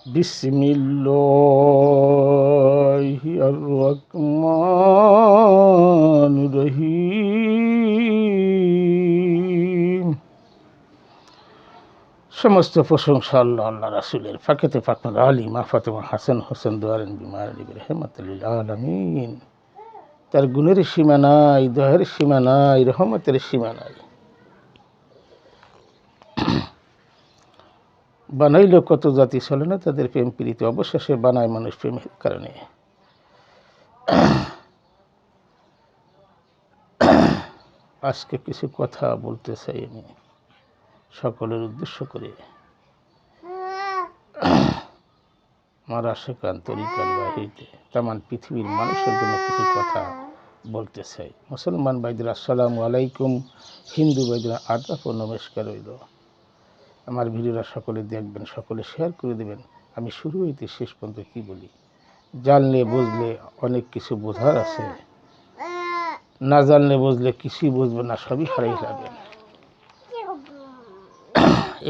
বিসমিল্লাহির রহমানির রহিম। সমস্ত প্রশংসা আল্লাহ রাসূলের। ফাকেতে ফাকনা আলী মা ফাতেমা হাসান হোসেন দোয়ারেন বিমার রহমাতুল লিল আলামিন। তার গুণের সীমা নাই, দয়ার সীমা নাই, রহমতের সীমা নাই। বানাইল কত জাতি, চলে না তাদের প্রেম প্রীতি, অবশেষে বানায় মানুষ প্রেমের কারণে। আজকে কিছু কথা বলতে চাই আমি সকলের উদ্দেশ্য করে। আমার আশেকান তরিকার বাহিরে তামান পৃথিবীর মানুষের জন্য কিছু কথা বলতে চাই। মুসলমান ভাইদের আসসালামু আলাইকুম, হিন্দু ভাইদের আদাব ও নমস্কার রইল। আমার ভিডিওটা সকলে দেখবেন, সকলে শেয়ার করে দেবেন। আমি শুরু হইতে শেষ পর্যন্ত কী বলি, জানলে বুঝলে অনেক কিছু বোঝার আছে, না জানলে বুঝলে কিছুই বুঝবেন না, সবই হারাই যাবেন।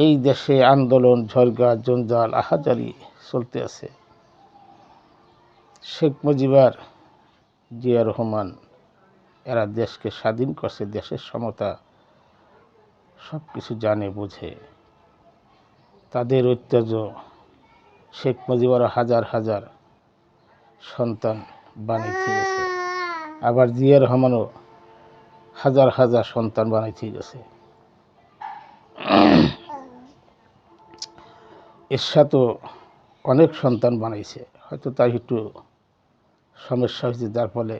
এই দেশে আন্দোলন, ঝড়গা, জঞ্জাল, আহাজারি চলতে আছে। শেখ মুজিবর, জিয়া রহমান এরা দেশকে স্বাধীন করছে, দেশের সমতা সব কিছু জানে বুঝে। তাদের ঐতিহ্য শেখ মুজিবর হাজার হাজার সন্তান বানাইতে গেছে, আবার জিয়া রহমানও হাজার হাজার সন্তান বানাইতে গেছে। এরশাদও অনেক সন্তান বানাইছে, হয়তো তার একটু সমস্যা হয়েছে, যার ফলে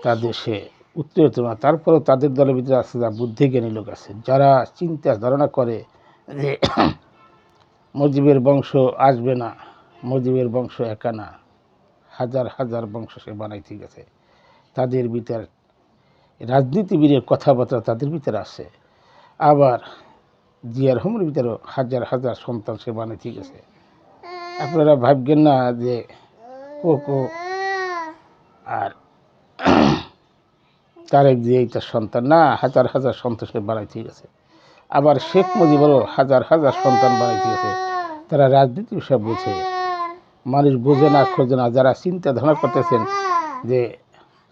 তাদের সে উত্তেজিত না। তারপরেও তাদের দলের ভিতরে আছে যা বুদ্ধিজ্ঞানী লোক আছে, যারা চিন্তা ধারণা করে যে মুজিবের বংশ আসবে না, মুজিবের বংশ একা না, হাজার হাজার বংশ সে বানাইতে গেছে। তাদের ভিতর রাজনীতিবিদের কথাবার্তা তাদের ভিতরে আছে। আবার জিয়া রহমানের ভিতরেও হাজার হাজার সন্তান সে বানাইতে গেছে। আপনারা ভাববেন না যে কোকো আর তারেক জিয়া তার সন্তান, না, হাজার হাজার সন্তান সে বানাইতে গেছে। আবার শেখ মুজিবরও হাজার হাজার সন্তান বানাইতে গেছে। তারা রাজনীতি বিষয় বোঝে, মানুষ বোঝে না, খোঁজে না। যারা চিন্তা ধারণা করতেছেন যে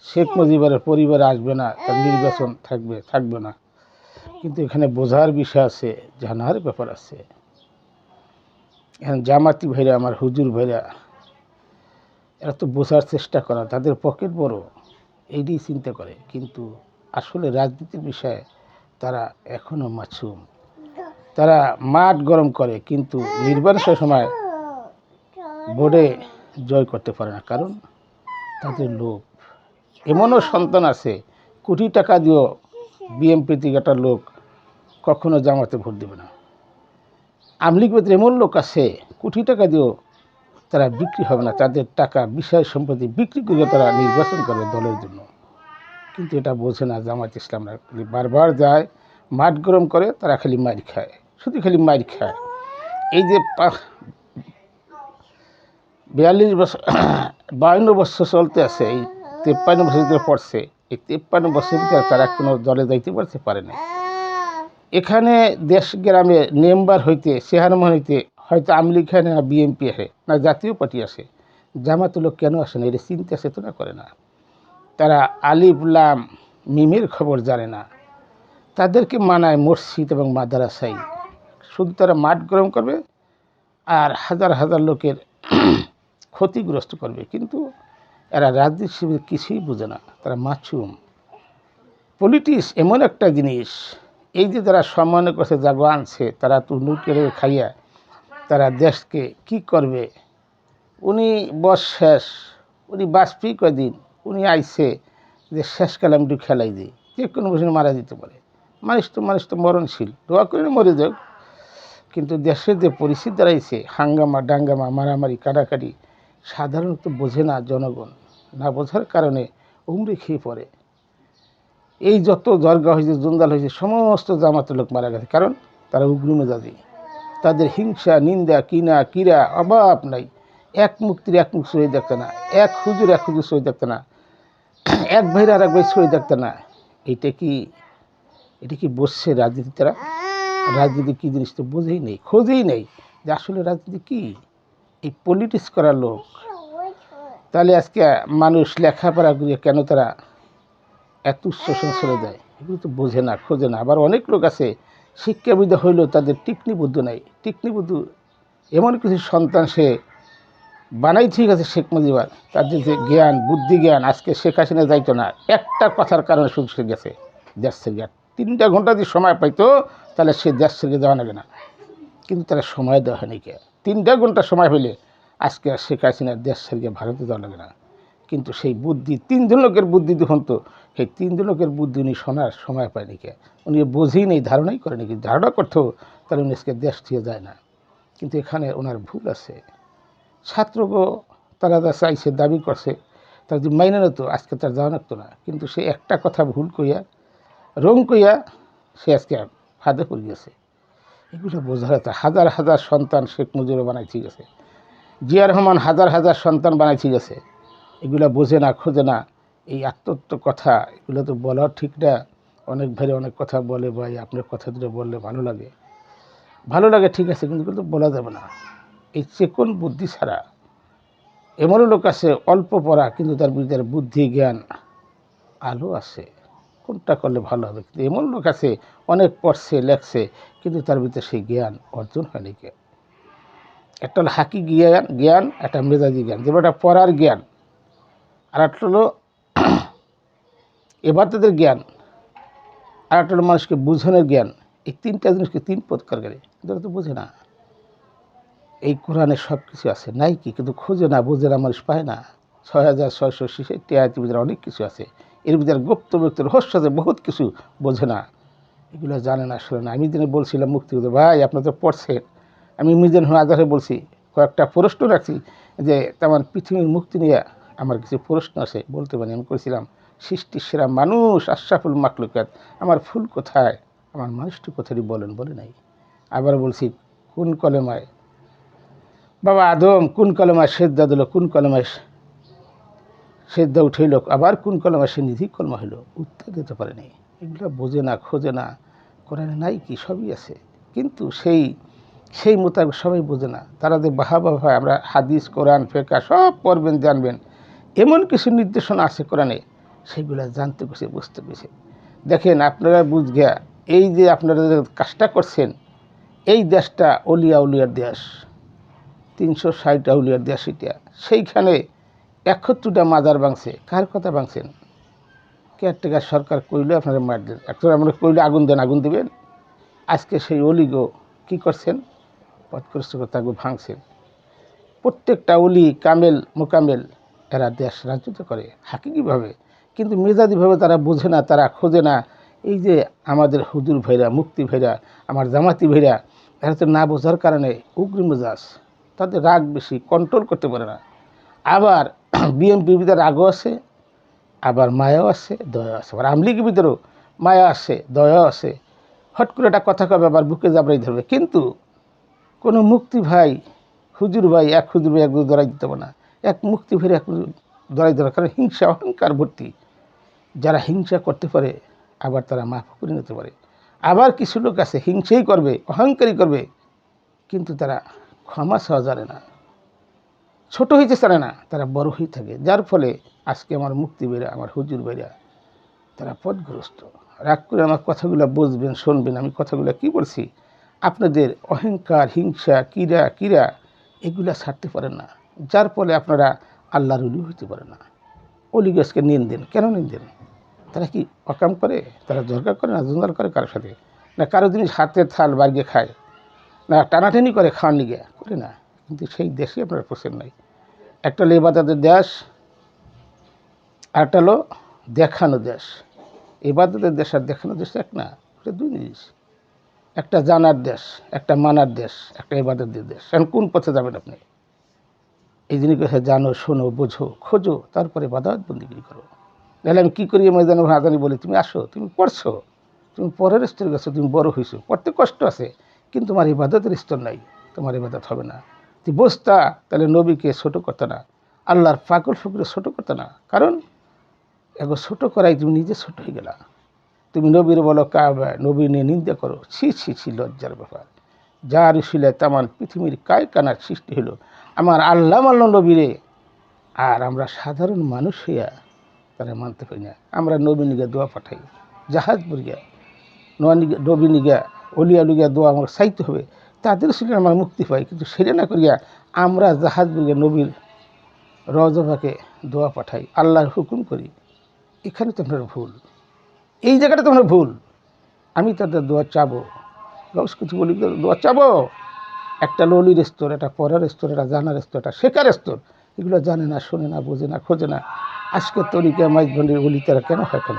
শেখ মুজিবরের পরিবার আসবে না, তার নির্বাচন থাকবে না, কিন্তু এখানে বোঝার বিষয় আছে, জানার ব্যাপার আছে। এখন জামাতি ভাইরা, আমার হুজুর ভাইরা, এরা তো বোঝার চেষ্টা করা, তাদের পকেট বড়, এইটাই চিন্তা করে, কিন্তু আসলে রাজনীতির বিষয়ে তারা এখনও মাসুম। তারা মাঠ গরম করে, কিন্তু নির্বাচনের সময় ভোটে জয় করতে পারে না, কারণ তাদের লোভ। এমনও সন্তান আছে, কোটি টাকা দিয়েও বিএনপি থেকে একটা লোক কখনো জামাতে ভোট দেবে না। আওয়ামী লীগ ভিতরে এমন লোক আছে, কোটি টাকা দিয়েও তারা বিক্রি হবে না, তাদের টাকা বিষয় সম্পত্তি বিক্রি করে তারা নির্বাচন করবে দলের জন্য। কিন্তু এটা বোঝে না জামাত ইসলামরা, বারবার যায়, মাঠ গরম করে, তারা খালি মার খায়, শুধু খালি মার খায়। এই যে 42 বছর 52 বছর চলতে আছে, এই 53 বছর ভিতরে পড়ছে, এই 53 বছর ভিতরে তারা কোনো দলে যাইতে পারে না। এখানে দেশ গ্রামে মেম্বার হইতে, চেয়ারম্যান হইতে হয়তো আওয়ামী লীগ হয় না, বিএনপি আসে না, জাতীয় পার্টি আসে, জামাত লোক কেন আসে না, এটা চিন্তা চেতনা করে না। তারা আলিফ লাম মিমের খবর জানে না। তাদেরকে মানায় মসজিদ এবং মাদ্রাসায়, শুধু তারা মাঠ গরম করবে আর হাজার হাজার লোকের ক্ষতিগ্রস্ত করবে। কিন্তু এরা রাজনীতি কিছুই বোঝে না, তারা মাসুম। পলিটিক্স এমন একটা জিনিস, এই যে যারা সম্মান করছে, জাগো আনছে, তারা তো লুট করে খাইয়া তারা দেশকে কি করবে। উনি বস শেষ, উনি বাঁচবি কয়দিন, উনি আইছে যে শেষকালে আমি একটু খেলাই দিই, যে কোনো বছর মারা যেতে পারে। মানুষ তো মরণশীল, দোয়া করে মরে যাক। কিন্তু দেশের যে পরিস্থিতি দাঁড়াইছে, হাঙ্গামা ডাঙ্গামা, মারামারি কাটাকাটি, সাধারণত বোঝে না জনগণ। না বোঝার কারণে উমরে খেয়ে পড়ে। এই যত দরগা হয়েছে, জঞ্জাল হয়েছে, সমস্ত জামাতের লোক মারা গেছে, কারণ তারা উগ্র মেজাজি। তাদের হিংসা, নিন্দা, কিরা অভাব নাই। এক মুক্তির এক মুখ সই দেখতে না, এক হুজুর সই দেখতে না, এক ভাইয়ের আর এক ভাই সই দেখতে না। এটা কি বসছে রাজনীতি? তারা রাজনীতি কী জিনিস তো বোঝেই নেই, খোঁজেই নেই। যে আসলে রাজনীতি কী, এই পলিটিক্স করার লোক। তাহলে আজকে মানুষ লেখাপড়া করিয়ে কেন তারা এত উচ্চ সংসারে দেয়, এগুলো তো বোঝে না, খোঁজে না। আবার অনেক লোক আছে শিক্ষাবিদ হইলেও তাদের টিকনি বুদ্ধি নাই। টিকনি বুদ্ধি এমন কিছু সন্তান সে বানাই, ঠিক আছে শেখ মুজিবার, তার যে জ্ঞান বুদ্ধি জ্ঞান, আজকে শেখ হাসিনা যাইতো না একটা কথার কারণে শুধু সে গেছে দেশ ছেড়ে। 3টা ঘন্টা যদি সময় পাইতো তাহলে সে দেশ ছেড়ে যাওয়া লাগে না, কিন্তু তারা সময় দেওয়া হয়নি। কে 3টা ঘন্টা সময় হইলে আজকে শেখ হাসিনার দেশ ছেড়ে ভারতে যাওয়া লাগে না। কিন্তু সেই বুদ্ধি 3জন লোকের বুদ্ধি যখন, তো সেই 3জন লোকের বুদ্ধি উনি শোনার সময় পায়নি। কে উনি বোঝেই নেই, ধারণাই করেনি। কি ধারণা করতেও তাহলে উনি আজকে দেশ থেকে যায় না। কিন্তু এখানে ওনার ভুল আছে। ছাত্রগো তারা যা চাইছে, দাবি করছে, তার যদি মাইনে নিত আজকে তার যাওয়া লাগতো না। কিন্তু সে একটা কথা ভুল কইয়া, রং কইয়া সে আজকে ফাঁদে পড়ে গেছে। এগুলো বোঝা যাচ্ছে। হাজার হাজার সন্তান শেখ মুজিবুর বানাই, ঠিক আছে, জিয়া রহমান হাজার হাজার সন্তান বানাই, ঠিক আছে, এগুলো বোঝে না, খোঁজে না। এই আত্মত্ব কথা এগুলো তো বলার ঠিক না। অনেক ভাই অনেক কথা বলে, ভাই আপনার কথা দুটো বললে ভালো লাগে, ভালো লাগে, ঠিক আছে, কিন্তু এগুলো তো বলা যাবে না। এই চেকন বুদ্ধি ছাড়া এমনও লোক আছে অল্প পড়া কিন্তু তার ভিতরে বুদ্ধি জ্ঞান আলো আছে, কোনটা করলে ভালো হবে। কিন্তু এমন লোক আছে অনেক পড়ছে লেখছে কিন্তু তার ভিতরে সেই জ্ঞান অর্জন হয়নি। কে একটা হলো হাকি জ্ঞান, জ্ঞান একটা মেজাজি জ্ঞান, যেমন একটা পড়ার জ্ঞান, আর একটা হলো এবাদতের জ্ঞান, আর একটা হলো মানুষকে বুঝানোর জ্ঞান। এই 3টা জিনিসকে 3 প্রকার করে, কিন্তু তো বোঝে না। এই কোরআনে সব কিছু আছে নাই কি, কিন্তু খোঁজে না, বোঝে না, মানুষ পায় না। 6666 আয়াতের ভিতরে অনেক কিছু আছে, এর ভিতরে গুপ্ত গুপ্ত রহস্য আছে, বহুত কিছু বোঝে না, এগুলো জানে না, শোনে না। আমি দিনে বলছিলাম মুক্তিযুদ্ধ ভাই, আপনার তো পড়ছেন, আমি মিজান আজহারে বলছি, কয়েকটা প্রশ্ন রাখছি যে তেমন পৃথিবীর মুক্তি নিয়ে আমার কিছু প্রশ্ন আছে, বলতে পারি। আমি করেছিলাম সৃষ্টির সেরা মানুষ আশরাফুল মাখলুকাত, আমার ফুল কোথায়, আমার মানুষটি কোথায় বলেন, বলে নাই। আবার বলছি কোন কলেমায় বাবা আদম, কোন কলেমায় সেজদা দিল, কোন কলেমায় সেজদা উঠাইল, আবার কোন কলেমায় সে নিধি কলমা হইল, উত্তর দিতে পারেনি। এগুলো বোঝে না, খোঁজে না। কোরআনে নাই কি, সবই আছে, কিন্তু সেই মোতাবেক সবাই বোঝে না। তারা যে বাহাবা হয়, আমরা হাদিস কোরআন ফেকা সব পড়বেন, জানবেন, এমন কিছু নির্দেশনা আছে কোরআনে, সেগুলো জানতে পেরেছে, বুঝতে পেরেছে। দেখেন আপনারা বুঝ গিয়া, এই যে আপনারা যে কাজটা করছেন, এই দেশটা অলিয়া উলিয়ার দেশ, 360 আউলিয়ার দেশ এটা। সেইখানে 71টা মাজার ভাঙছে, কার কথা ভাঙছেন? কেয়ারটেকার সরকার কইলে আপনারা মার দেন, এখন আমরা কইলে আগুন দেন, আগুন দিবেন। আজকে সেই অলিগো কী করছেন, পথগ্রস্ত তাকে ভাঙছেন। প্রত্যেকটা অলি কামেল মোকামেল এরা দেশ রাজত্ব করে হাকিকিভাবে, কিন্তু মেজাদিভাবে তারা বোঝে না, তারা খোঁজে না। এই যে আমাদের হুজুর ভাইরা, মুক্তি ভাইরা, আমার জামাতি ভাইরা, এরা তো না বোঝার কারণে উগ্র মেজাজ, তাদের রাগ বেশি, কন্ট্রোল করতে পারে না। আবার বিএনপির ভিতরে রাগও আছে, আবার মায়াও আছে, দয়াও আছে। আবার আমলিগের ভিতরেও মায়া আছে, দয়াও আছে। হট করে একটা কথা কবে, আবার বুকে জাবড়াই ধরবে। কিন্তু কোনো মুক্তি ভাই, হুজুর ভাই, এক হুজুর ভাই এক দরাই দিতে পারে না, এক মুক্তি ভাই এক দরাই দেওয়ার কারণ হিংসা অহংকার ভর্তি। যারা হিংসা করতে পারে আবার তারা মাফ করে নিতে পারে। আবার কিছু লোক আছে হিংসেই করবে, অহংকারই করবে, কিন্তু তারা ক্ষমা চাওয়া জানে না, ছোট হইতে চায় না, তারা বড় হয়ে থাকে। যার ফলে আজকে আমার মুক্তি ভাইরা, আমার হুজুর ভাইরা, তারা পথগ্রস্ত। রাগ করে আমার কথাগুলো বুঝবেন, শুনবেন। আমি কথাগুলো কি বলছি, আপনাদের অহংকার, হিংসা, কিরা এগুলা ছাড়তে পারেন না, যার ফলে আপনারা আল্লাহর ওলি হইতে পারে না। অলিগাছকে নিন্দেন, কেন নিন্দেন? তারা কি অকাম করে, তারা দরকার করে না, জোগাড় করে কারোর সাথে, না কারো জিনিস হাতে থাল বাড়িয়ে খায়, না টানাটানি করে খাওয়ার নিগে করে না। কিন্তু সেই দেশে আপনারা পোষেন নাই। একটা হলো ইবাদতের দেশ, আরেকটা হলো দেখানো দেশ। ইবাদতের দেশ আর দেখানো দেশ এক না, এটা দুই জিনিস। একটা জানার দেশ, একটা মানার দেশ, একটা ইবাদতের দেশ। এখন কোন পথে যাবেন আপনি? এই জিনিস কথা জানো, শোনো, বোঝো, খোঁজো, তারপরে ইবাদত বন্দেগী করো। নাহলে আমি কী করি ময়দানে হাজানি বলি, তুমি আসো, তুমি পড়ছো, তুমি পরের স্তরে গেছো, তুমি বড় হয়েছো, পড়তে কষ্ট আছে, কিন্তু তোমার ইবাদতের স্তর নাই, তোমার ইবাদত হবে না। তুই বসতা, তাহলে নবীকে ছোটো করতে না, আল্লাহর পাগল ফকরে ছোটো করতে না। কারণ এগো ছোটো করাই তুমি নিজে ছোটো হয়ে গেলা। তুমি নবীর বলো কাবা, নবী নিয়ে নিন্দা করো, ছি ছি ছি, লজ্জার ব্যাপার। যার উসিলায় তামান পৃথিবীর কায় কানার সৃষ্টি হলো আমার আল্লাহ মাল্লা নবীরে। আর আমরা সাধারণ মানুষ হইয়া তারা মানতে পারি না। আমরা নবী নিগা দোয়া পাঠাই, জাহাজ বরিয়া নবী নিগা অলিয়া লুগিয়া দোয়া আমার চাইতে হবে, তাদের ছিল আমরা মুক্তি পাই। কিন্তু সেটা না করিয়া আমরা জাহাজ বরিয়া নবীর রজবাকে দোয়া পাঠাই, আল্লাহর হুকুম করি। এখানে তো আপনার ভুল, এই জায়গাটা তো আমরা ভুল। আমি তাদের দোয়া চাবো, কিছু বলি দোয়া চাবো। একটা ললির স্তর, একটা পড়ার স্তর, একটা জানার স্তর, একটা শেখার স্তর, এগুলো জানে না, শোনে না, বোঝে না, খোঁজে না। আজকের তরিকা মাইজভন্ডির অলি তারা কেন হয়? কেন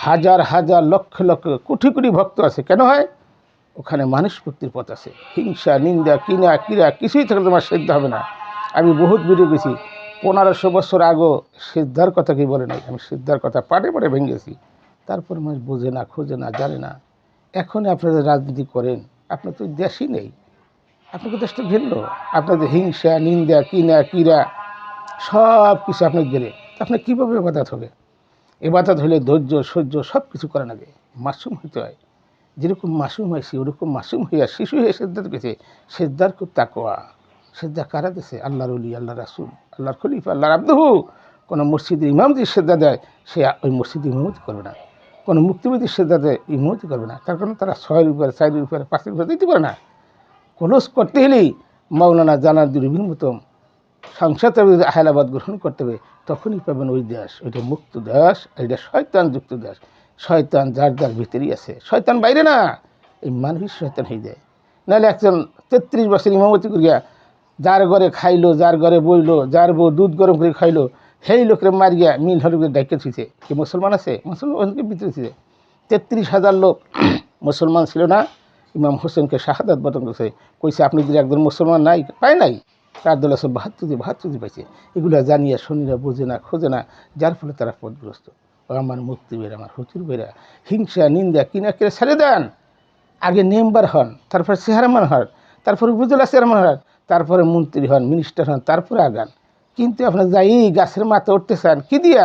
হাজার হাজার লক্ষ লক্ষ কোটি কোটি ভক্ত আছে, কেন হয়? ওখানে মানুষ ভক্তির পথ আছে। হিংসা, নিন্দা, কিনা কিরা কিছুই থাকলে তোমার সিদ্ধ হবে না। আমি বহুত ভিডিও গেছি, 1500 বছর আগেও সিদ্ধার কথা কি বলে নাই, আমি সিদ্ধার কথা পাটে পাটে ভেঙেছি। তারপর মানুষ বোঝে না, খোঁজে না, জানে না। এখন আপনাদের রাজনীতি করেন, আপনার তো দেশই নেই, আপনাকে দেশটা ঘেরল। আপনাদের হিংসা, নিন্দা, কিনা কিরা সব কিছু আপনাকে ঘেরে, আপনার কীভাবে এবাদত হবে? এবাদত হলে ধৈর্য, সহ্য সব কিছু করা লাগে, মাসুম হইতে হয়। যেরকম মাসুম হয়েছি ওরকম মাসুম হইয়া শিশু হয়ে সেদ্ধার পেয়েছে। সেদ্ধার খুব তাকওয়া। সেদ্ধা কারা দিয়েছে? আল্লাহর ওলি, আল্লাহ রাসুল, আল্লাহর খলিফা, আল্লাহর আব্দহু। কোনো মসজিদের ইমাম যদি সেদ্ধা দেয়, সে ওই মসজিদে ইমামতি করবে না। কোনো মুক্তিবাদী সেদ্ধা দেয়, ইমামতি করবে না। তার কারণ তারা 6-এর উপরে, 4-এর উপরে, 5-এর উপরে দিতে পারে না। কলস করতে হলেই মাওলানা জালালউদ্দিন রুমির মতন সংসদের আহলাবাদ গ্রহণ করতে হবে, তখনই পাবেন ওই দেশ। ওইটা মুক্ত দেশ, এটা শয়তান যুক্ত দেশ। শয়তান যার যার ভিতরেই আছে, শয়তান বাইরে না, এই মানুষই শয়তান হয়ে যায়। নাহলে একজন 33 বছর ইমামতি করিয়া যার ঘরে খাইলো, যার ঘরে বইলো, যার বউ দুধ গরম করে খাইলো, সেই লোকের মারিয়া মিল হলুকে ডাইকে থুইছে। কি মুসলমান আছে? মুসলমানকে ভিতরে ছিল 33,000 লোক মুসলমান ছিল না। ইমাম হোসেনকে শাহাদাত বরণ করছে, কইছে আপনি যদি একজন মুসলমান নাই পায় নাই, তার দল আছে 72 পাইছে। এগুলো জানিয়া শনিরা বোঝে না, খোঁজে না, যার ফলে তারা পথগ্রস্ত। আমার মুক্তি বেরা, আমার হুতুর বেরা, হিংসা, নিন্দা, কিনা কিনা ছেড়ে দেন। আগে মেম্বার হন, তারপরে চেয়ারম্যান হন, তারপরে উপজেলা চেয়ারম্যান হন, তারপরে মন্ত্রী হন, মিনিস্টার হন, তারপরে আগান। কিন্তু আপনার যাই গাছের মাথা উঠতে চান কি দিয়া?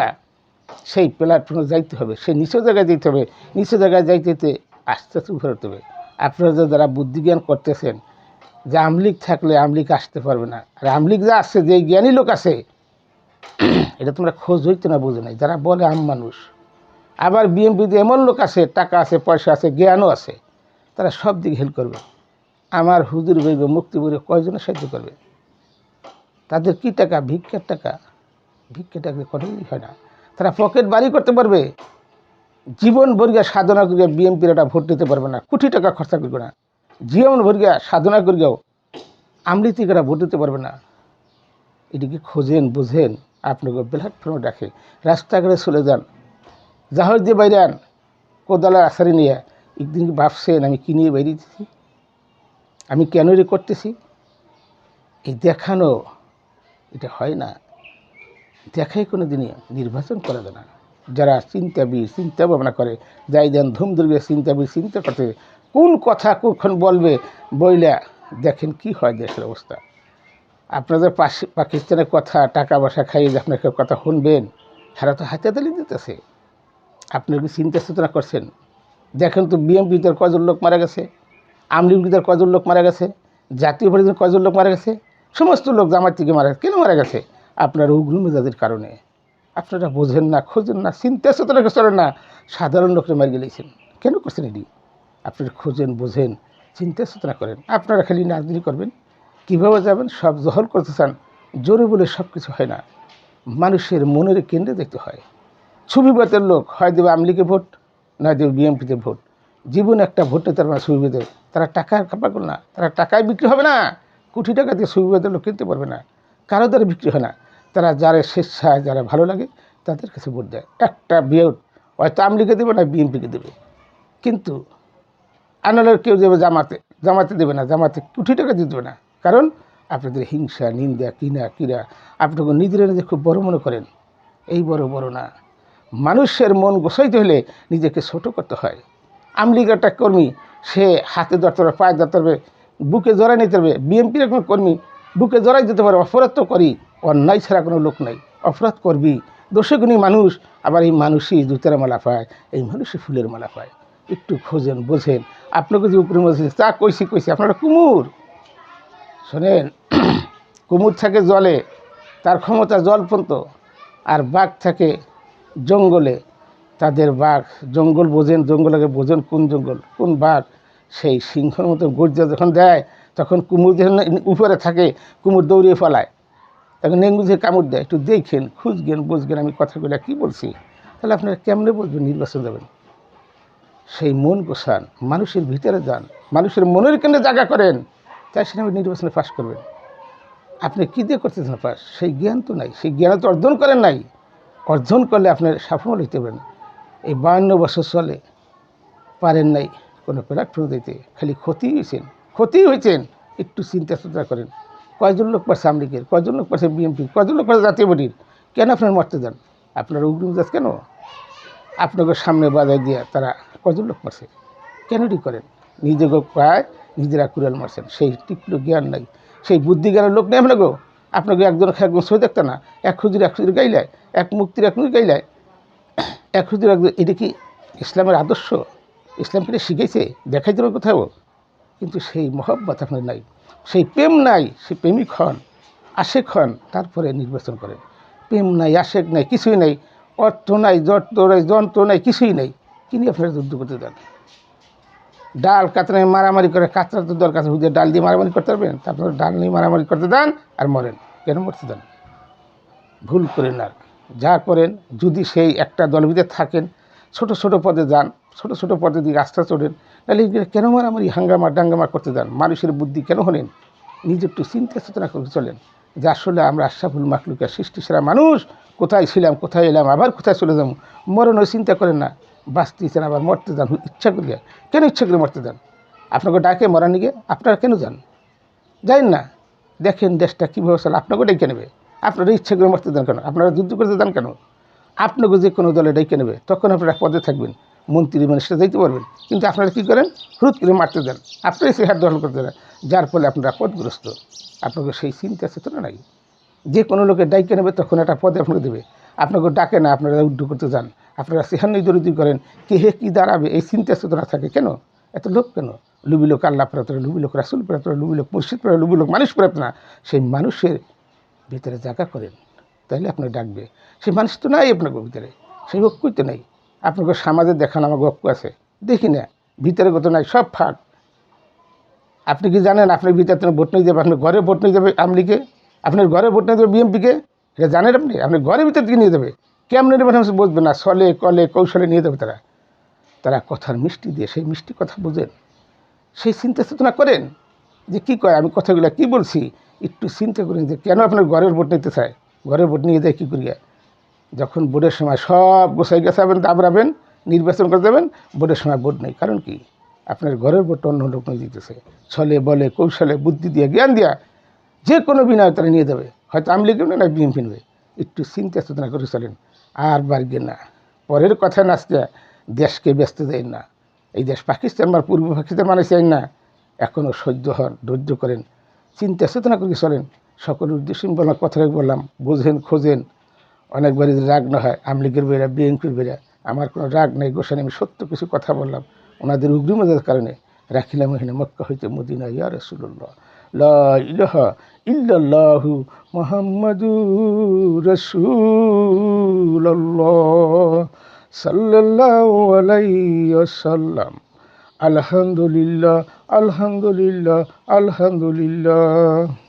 সেই প্ল্যাটফর্মে যাইতে হবে, সেই নিচু জায়গায় যেতে হবে। নিচু জায়গায় যাইতে আস্তে আস্তে উপরে উঠতে হবে। আপনারা যারা বুদ্ধিজ্ঞান করতেছেন যে আমলিগ থাকলে আমলিগ আসতে পারবে না, আর আমলিগ যা আছে, যে জ্ঞানী লোক আছে, এটা তোমরা খোঁজ হইতে না, বোঝে নাই। যারা বলে আম মানুষ, আবার বিএমপিতে এমন লোক আছে, টাকা আছে, পয়সা আছে, জ্ঞানও আছে, তারা সব দিকে হেল্প করবে। আমার হুজুর বইব মুক্তি বইবে কয়জনের সাহায্য করবে? তাদের কি টাকা? ভিক্ষার টাকা। ভিক্ষা টাকা কোনোদিনই হয় না। তারা পকেট বাড়ি করতে পারবে, জীবন ভরিয়া সাধনা করিয়া বিএমপির একটা ভোট দিতে পারবে না, কোটি টাকা খরচা করবে না। জীবন ভরিয়া সাধনা করিয়াও আমলিতিকারা ভোট দিতে পারবে না। এটিকে খোঁজেন, বুঝেন। আপনাকে প্ল্যাটফর্মে ডাকে, রাস্তাঘাটে চলে যান, জাহাজ দিয়ে বাইরে আন, কোদালের আছাড়ি নিয়ে। একদিন কি ভাবছেন আমি কি নিয়ে বেরিয়েছি, আমি কেন রে করতেছি? এই দেখানো, এটা হয় না। দেখাই কোনো দিনই নির্বাচন করা যায় না। যারা চিন্তাবিদ, চিন্তা ভাবনা করে, যাই দেন ধুম দুর্গে চিন্তাবিদ, চিন্তা করতে কোন কথা কখন বলবে বইলা দেখেন কি হয় দেশের অবস্থা। আপনাদের পাকিস্তানের কথা, টাকা পয়সা খাইয়ে যে আপনাকে কথা শুনবেন, সারা তো হাতে তালি দিতেছে। আপনার কি চিন্তা চেতনা করছেন? দেখেন তো বিএমপিদের কজন লোক মারা গেছে, আমলিগদের কজন লোক মারা গেছে, জাতীয় পার্টিদের কজন লোক মারা গেছে, সমস্ত লোক জামাত থেকে মারা গেছে। কেন মারা গেছে? আপনার উগ্র মেজাজের কারণে। আপনারা বোঝেন না, খোঁজেন না, চিন্তা চেতনা চলেন না, সাধারণ লোকরা মারি গেলেছেন। কেন করছেন এটি? আপনারা খোঁজেন, বোঝেন, চিন্তা চেতনা করেন। আপনারা খালি রাজনীতি করবেন, কীভাবে যাবেন সব জহর করতে চান। জোরে বলে সব কিছু হয় না, মানুষের মনের কেন্দ্রে দেখতে হয়। ছবিবাতের লোক হয় দেবে আমলিকে ভোট, নয় দেবে বিএমপিতে ভোট। জীবনে একটা ভোটে তার মানে ছবিবাদের, তারা টাকার পাগল না, তারা টাকায় বিক্রি হবে না। কোটি টাকা দিয়ে ছবিবাদের লোক কিনতে পারবে না, কারো দ্বারা বিক্রি হয় না। তারা যারা স্বেচ্ছায়, যারা ভালো লাগে তাদের কাছে ভোট দেয়। একটা ভোট হয়তো আমলিকে দেবে না বিএমপিকে দেবে, কিন্তু আনালের কেউ দেবে জামাতে, জামাতে দেবে না, জামাতে কোটি টাকা দিয়ে দেবে না। কারণ আপনাদের হিংসা, নিন্দা, কিনা কিরা, আপনাকে নিজেরা নিজে খুব বড় মনে করেন। এই বড় বড় না। মানুষের মন গোছাইতে হলে নিজেকে ছোট করতে হয়। আমলিগ একটা কর্মী, সে হাতে ধরতে পারবে, পায়ে ধরতে পারবে, বুকে জড়াই নিতে পারবে। বিএনপির কোনো কর্মী বুকে জড়াই দিতে পারবে। অপরাধ তো করি, অন্যায় ছাড়া কোনো লোক নাই। অপরাধ করবি, দোষগুণী মানুষ। আবার এই মানুষই জুতার মালা পায়, এই মানুষই ফুলের মালা পায়। একটু খোঁজেন, বোঝেন। আপনাকে যে উপরে মধ্যে তা কইছি আপনারা কুমুর শোনেন। কুমুর থাকে জলে, তার ক্ষমতা জল পর্যন্ত, আর বাঘ থাকে জঙ্গলে, তাদের বাঘ জঙ্গল বোঝেন, জঙ্গলকে বোঝেন কোন জঙ্গল কোন বাঘ। সেই সিংহর মতো গর্জা যখন দেয় তখন কুমুর যখন উপরে থাকে কুমুর দৌড়িয়ে ফেলায়, তখন নেঙ্গুজে কামড় দেয়। একটু দেখেন, খুঁজবেন, বুঝবেন আমি কথাগুলো কী বলছি, তাহলে আপনারা কেমনে বলবেন নির্বাচন যাবেন। সেই মন গোছান, মানুষের ভিতরে যান, মানুষের মনের কেন্দ্রে জায়গা করেন, তাই সেটা আপনি নির্বাচনে পাশ করবেন। আপনি কী দিয়ে করতেছেন পাস, সেই জ্ঞান তো নাই, সেই জ্ঞান তো অর্জন করেন নাই। অর্জন করলে আপনার সাফল্য হইতে পারেন। এই 52 বছর চলে পারেন নাই কোনো প্ল্যাটফর্ম দিতে, খালি ক্ষতি হয়েছেন। একটু চিন্তা চেতনা করেন, কয়জন লোক পাচ্ছে আমলিগের, কয়জন লোক পাচ্ছে বিএনপির, কয়জন লোক পাচ্ছে জাতীয় পার্টির, কেন আপনার মরতে যান? আপনার উগ্রবাদ কেন আপনাকে সামনে বাজায় দিয়া তারা কয়জন লোক মারছে, কেনটি করেন? নিজেকে প্রায় নিজেরা কুড়াল মারছেন, সেই টিকলো জ্ঞান নাই, সেই বুদ্ধি জ্ঞানের লোক নেই আপনাকে একজন সই দেখতে না, এক খুঁজির গাইলায়, এক মুক্তির এক মুক্তি গাইলায়, এক খুঁজির একজন। এটা কি ইসলামের আদর্শ? ইসলাম কি শিখেছে? দেখাই দেবে কোথাও? কিন্তু সেই মহব্বত আপনার নাই, সেই প্রেম নাই। সেই প্রেমিক হন, আশেক হন, তারপরে নির্বাচন করেন। প্রেম নাই, আশেক নাই, কিছুই নাই, অর্থ নাই, যন্ত্র নাই, কিছুই নাই, কিনি আপনারা যুদ্ধ করতে দেন। ডাল কাতরায় মারামারি করে, কাতরা তো দরকার, হুদের ডাল দিয়ে মারামারি করতে পারবেন? তারপরে ডাল নিয়ে মারামারি করতে দেন আর মরেন, কেন মরতে দেন? ভুল করেন আর যা করেন, যদি সেই একটা দলের ভিতরে থাকেন, ছোট পদে যান, ছোট পদে দিয়ে রাস্তা চড়েন, তাহলে কেন মারামারি ডাঙ্গামা করতে দেন? মানুষের বুদ্ধি কেন হলেন? নিজে একটু চিন্তা চেতনা করে চলেন যে আসলে আমরা আশরাফুল মাখলুকের সৃষ্টি সেরা মানুষ, কোথায় ছিলাম, কোথায় এলাম, আবার কোথায় চলে যাবো। মরণও চিন্তা করেন না, বাঁচতেছেন আবার মরতে যান ইচ্ছা করিয়া। কেন ইচ্ছা করে মরতে যান? আপনাকে ডাকে মরার নিগে আপনারা কেন যান? যাইন না, দেখেন দেশটা কীভাবে চলে, আপনাকে ডেকে নেবে। আপনারা ইচ্ছা করে মরতে দেন কেন? আপনারা যুদ্ধ করতে দেন কেন? আপনাকে যে কোনো দলে ডেকে নেবে, তখন আপনারা পদে থাকবেন, মন্ত্রী মানুষরা যাইতে পারবেন, কিন্তু আপনারা কী করেন? হুট করে মারতে দেন, আপনারাই সে হাত দখল করতে দেন, যার ফলে আপনারা পদগ্রস্ত। আপনাকে সেই চিন্তা চেতনা নাই। যে কোনো লোকের ডাইকে নেবে তখন একটা পদে আপনাকে দেবে, আপনাকে ডাকে না, আপনারা উদ্ধ করতে যান, আপনারা সেখানেই দরিদ্র করেন, কে হে কী দাঁড়াবে, এই চিন্তা চেতনা থাকে কেন? এত লোক কেন? লুবি লোক আল্লাহ প্রার্থনা, লুবি লোক রাসুল প্রার্থনা, লুবি লোক মুর্শিদ প্রার্থনা, লুবি লোক মানুষ প্রার্থনা। সেই মানুষের ভিতরে জায়গা করেন, তাইলে আপনাকে ডাকবে। সেই মানুষ তো নাই আপনাকে ভিতরে, সেই ঐক্যই তো নেই। আপনাকে সমাজে দেখান আমার ঐক্য আছে, দেখি না, ভিতরে কত নাই, সব ফাঁক। আপনি কি জানেন আপনার ভিতরে ভোট নিয়ে যাবে, আপনার ঘরে ভোট নিয়ে যাবে আমলিকে, আপনার ঘরে ভোট নিয়ে যাবে বিএমপিকে, এটা জানেন আপনি? আপনার ঘরের ভিতর থেকে নিয়ে যাবে, কেমন নেবেন বুঝবে না, ছলে কলে কৌশলে নিয়ে যাবে তারা। তারা কথার মিষ্টি দিয়ে, সেই মিষ্টি কথা বোঝেন, সেই চিন্তা চেতনা করেন যে কী কয়, আমি কথাগুলো কী বলছি, একটু চিন্তা করেন যে কেন আপনার ঘরের ভোট নিতে চায়, ঘরের ভোট নিয়ে যায় কী করিয়া? যখন ভোটের সময় সব গোছাই গেছাবেন, দাবড়াবেন, নির্বাচন করে দেবেন, ভোটের সময় ভোট নেই। কারণ কি? আপনার ঘরের ভোটটা অন্য লোক নিয়ে দিতেছে, ছলে বলে কৌশলে বুদ্ধি দিয়ে জ্ঞান দিয়া যে কোনো বিনয় তারা নিয়ে যাবে, হয়তো আমলি নেবে না বিএমপি নেবে। একটু চিন্তা চেতনা করে চলেন, আর বাড়বে না। পরের কথা নাচতে দেশকে ব্যস্ত দেয় না। এই দেশ পাকিস্তান বা পূর্ব পাকিস্তান মানে চাই না, এখনও সহ্য হন, ধৈর্য করেন, চিন্তা চেতনা করে চলেন। সকল উদ্দেশ্য বললাম, কথা বললাম, বোঝেন, খোঁজেন। অনেকবারই রাগ না হয় আমলিগের বেড়া, বিএনপির বেড়া, আমার কোনো রাগ নেই, গোসানি, আমি সত্য কিছু কথা বললাম। ওনাদের উগ্রমতার কারণে রাখিলাম এখানে মক্কা হইতে মদিনা, ইয়া রাসূলুল্লাহ, লা ইলাহা ইল্লাল্লাহু মুহাম্মাদুর রাসূলুল্লাহ সাল্লাল্লাহু আলাইহি ওয়াসাল্লাম। আলহামদুলিল্লাহ, আলহামদুলিল্লাহ, আলহামদুলিল্লাহ।